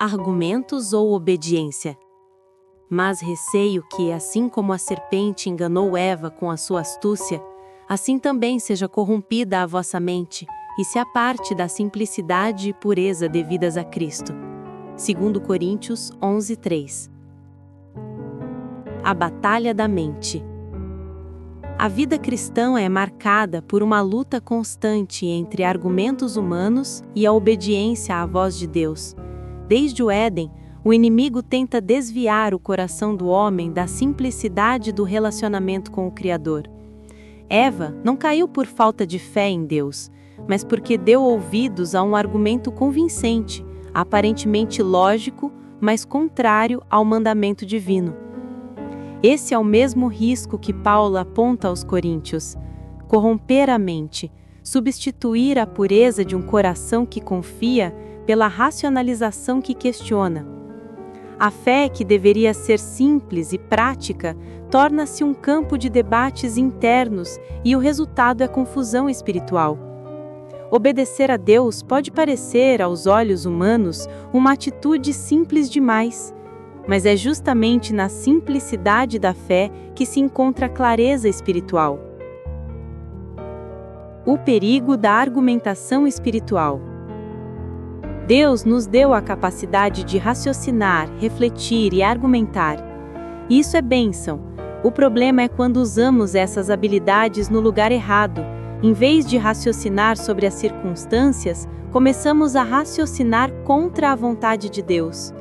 argumentos ou obediência. Mas receio que, assim como a serpente enganou Eva com a sua astúcia, assim também seja corrompida a vossa mente e se aparte da simplicidade e pureza devidas a Cristo. 2 Coríntios 11:3. A batalha da mente. A vida cristã é marcada por uma luta constante entre argumentos humanos e a obediência à voz de Deus. Desde o Éden, o inimigo tenta desviar o coração do homem da simplicidade do relacionamento com o Criador. Eva não caiu por falta de fé em Deus, mas porque deu ouvidos a um argumento convincente, aparentemente lógico, mas contrário ao mandamento divino. Esse é o mesmo risco que Paulo aponta aos Coríntios: corromper a mente, substituir a pureza de um coração que confia pela racionalização que questiona. A fé, que deveria ser simples e prática, torna-se um campo de debates internos e o resultado é confusão espiritual. Obedecer a Deus pode parecer, aos olhos humanos, uma atitude simples demais, mas é justamente na simplicidade da fé que se encontra a clareza espiritual. O perigo da argumentação espiritual. Deus nos deu a capacidade de raciocinar, refletir e argumentar. Isso é bênção. O problema é quando usamos essas habilidades no lugar errado. Em vez de raciocinar sobre as circunstâncias, começamos a raciocinar contra a vontade de Deus.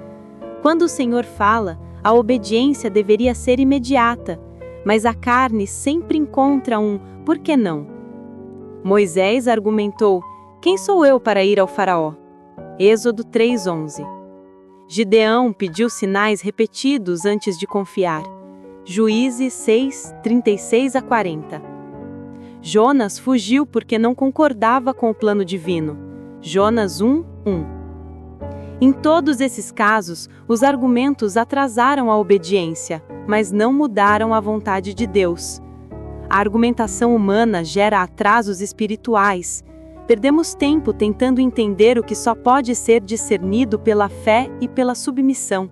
Quando o Senhor fala, a obediência deveria ser imediata, mas a carne sempre encontra um "por que não?". Moisés argumentou: "Quem sou eu para ir ao faraó?" Êxodo 3:11. Gideão pediu sinais repetidos antes de confiar. Juízes 6:36-40. Jonas fugiu porque não concordava com o plano divino. Jonas 1:1. Em todos esses casos, os argumentos atrasaram a obediência, mas não mudaram a vontade de Deus. A argumentação humana gera atrasos espirituais. Perdemos tempo tentando entender o que só pode ser discernido pela fé e pela submissão.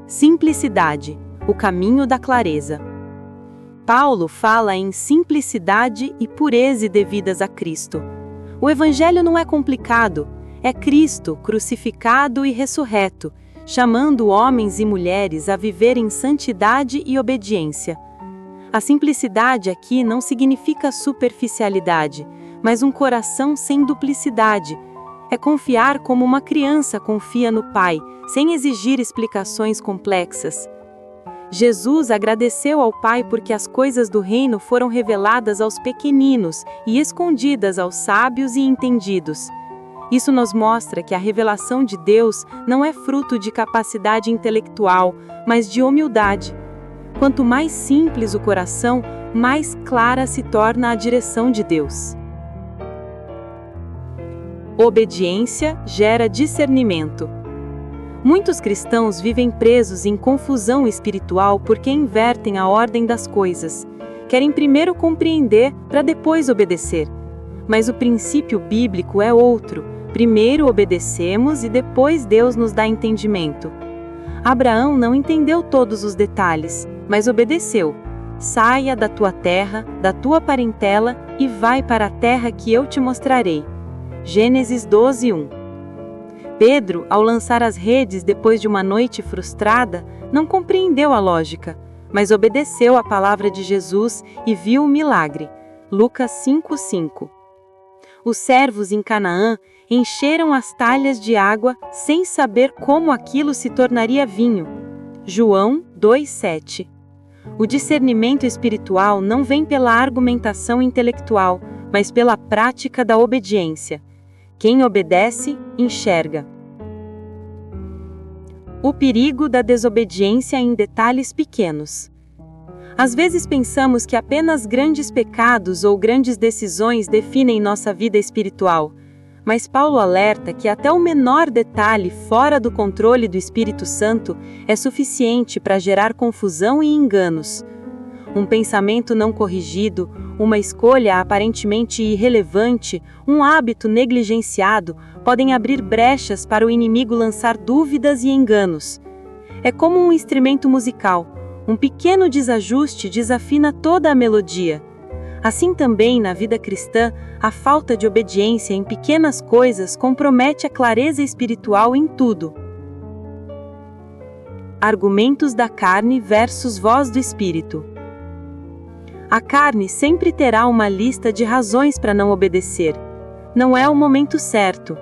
Simplicidade, o caminho da clareza. Paulo fala em simplicidade e pureza devidas a Cristo. O Evangelho não é complicado, é Cristo crucificado e ressurreto, chamando homens e mulheres a viver em santidade e obediência. A simplicidade aqui não significa superficialidade, mas um coração sem duplicidade. É confiar como uma criança confia no Pai, sem exigir explicações complexas. Jesus agradeceu ao Pai porque as coisas do reino foram reveladas aos pequeninos e escondidas aos sábios e entendidos. Isso nos mostra que a revelação de Deus não é fruto de capacidade intelectual, mas de humildade. Quanto mais simples o coração, mais clara se torna a direção de Deus. Obediência gera discernimento. Muitos cristãos vivem presos em confusão espiritual porque invertem a ordem das coisas. Querem primeiro compreender para depois obedecer. Mas o princípio bíblico é outro. Primeiro obedecemos e depois Deus nos dá entendimento. Abraão não entendeu todos os detalhes, mas obedeceu. Saia da tua terra, da tua parentela e vai para a terra que eu te mostrarei. Gênesis 12:1. Pedro, ao lançar as redes depois de uma noite frustrada, não compreendeu a lógica, mas obedeceu à palavra de Jesus e viu o milagre. Lucas 5:5. Os servos em Canaã encheram as talhas de água sem saber como aquilo se tornaria vinho. João 2:7. O discernimento espiritual não vem pela argumentação intelectual, mas pela prática da obediência. Quem obedece, enxerga. O perigo da desobediência em detalhes pequenos. Às vezes pensamos que apenas grandes pecados ou grandes decisões definem nossa vida espiritual, mas Paulo alerta que até o menor detalhe fora do controle do Espírito Santo é suficiente para gerar confusão e enganos. Um pensamento não corrigido, Uma escolha aparentemente irrelevante, um hábito negligenciado, podem abrir brechas para o inimigo lançar dúvidas e enganos. É como um instrumento musical. Um pequeno desajuste desafina toda a melodia. Assim também, na vida cristã, a falta de obediência em pequenas coisas compromete a clareza espiritual em tudo. Argumentos da carne versus voz do espírito. A carne sempre terá uma lista de razões para não obedecer. Não é o momento certo.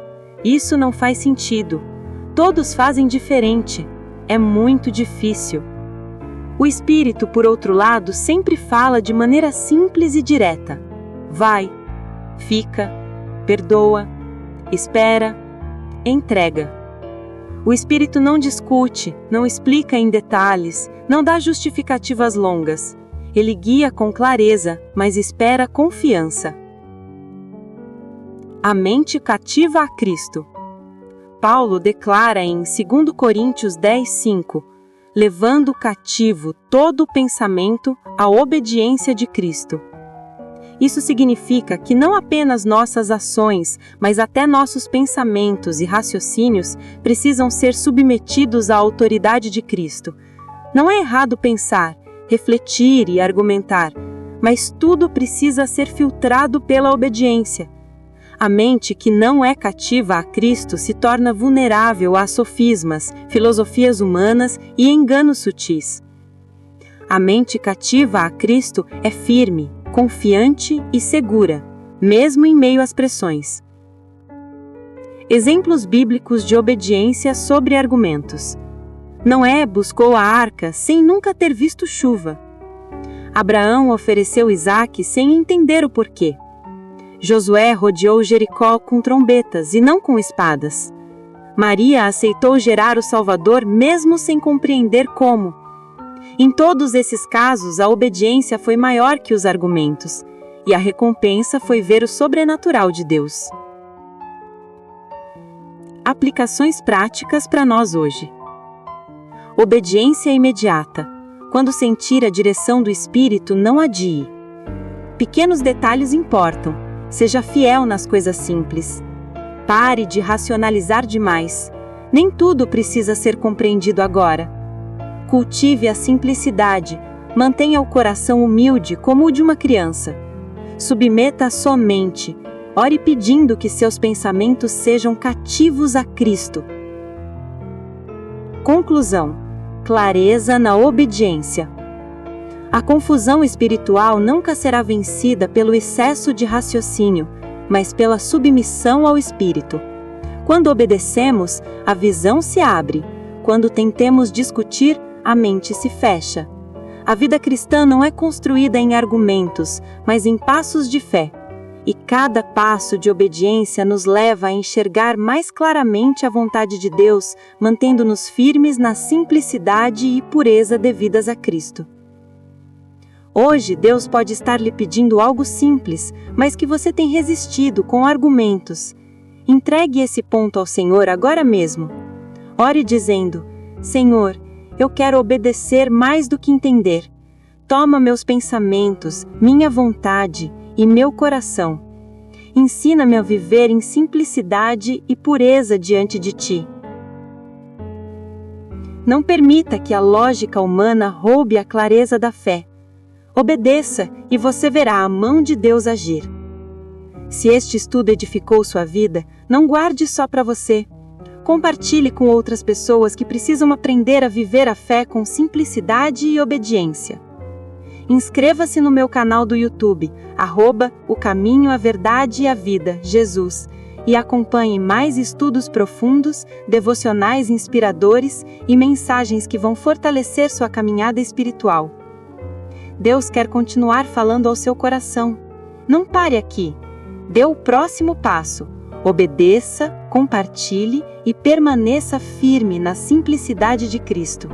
Isso não faz sentido. Todos fazem diferente. É muito difícil. O espírito, por outro lado, sempre fala de maneira simples e direta. Vai, fica, perdoa, espera, entrega. O espírito não discute, não explica em detalhes, não dá justificativas longas. Ele guia com clareza, mas espera confiança. A mente cativa a Cristo. Paulo declara em 2 Coríntios 10:5, levando cativo todo o pensamento à obediência de Cristo. Isso significa que não apenas nossas ações, mas até nossos pensamentos e raciocínios precisam ser submetidos à autoridade de Cristo. Não é errado pensar, refletir e argumentar, mas tudo precisa ser filtrado pela obediência. A mente que não é cativa a Cristo se torna vulnerável a sofismas, filosofias humanas e enganos sutis. A mente cativa a Cristo é firme, confiante e segura, mesmo em meio às pressões. Exemplos bíblicos de obediência sobre argumentos. Noé buscou a arca sem nunca ter visto chuva. Abraão ofereceu Isaque sem entender o porquê. Josué rodeou Jericó com trombetas e não com espadas. Maria aceitou gerar o Salvador mesmo sem compreender como. Em todos esses casos, a obediência foi maior que os argumentos, e a recompensa foi ver o sobrenatural de Deus. Aplicações práticas para nós hoje. Obediência imediata. Quando sentir a direção do Espírito, não adie. Pequenos detalhes importam. Seja fiel nas coisas simples. Pare de racionalizar demais. Nem tudo precisa ser compreendido agora. Cultive a simplicidade. Mantenha o coração humilde como o de uma criança. Submeta a sua mente. Ore pedindo que seus pensamentos sejam cativos a Cristo. Conclusão: clareza na obediência. A confusão espiritual nunca será vencida pelo excesso de raciocínio, mas pela submissão ao Espírito. Quando obedecemos, a visão se abre. Quando tentemos discutir, a mente se fecha. A vida cristã não é construída em argumentos, mas em passos de fé. E cada passo de obediência nos leva a enxergar mais claramente a vontade de Deus, mantendo-nos firmes na simplicidade e pureza devidas a Cristo. Hoje, Deus pode estar lhe pedindo algo simples, mas que você tem resistido com argumentos. Entregue esse ponto ao Senhor agora mesmo. Ore dizendo: Senhor, eu quero obedecer mais do que entender. Toma meus pensamentos, minha vontade e meu coração. Ensina-me a viver em simplicidade e pureza diante de Ti. Não permita que a lógica humana roube a clareza da fé. Obedeça e você verá a mão de Deus agir. Se este estudo edificou sua vida, não guarde só para você. Compartilhe com outras pessoas que precisam aprender a viver a fé com simplicidade e obediência. Inscreva-se no meu canal do YouTube, @O Caminho, a Verdade e a Vida, Jesus, e acompanhe mais estudos profundos, devocionais inspiradores e mensagens que vão fortalecer sua caminhada espiritual. Deus quer continuar falando ao seu coração. Não pare aqui. Dê o próximo passo. Obedeça, compartilhe e permaneça firme na simplicidade de Cristo.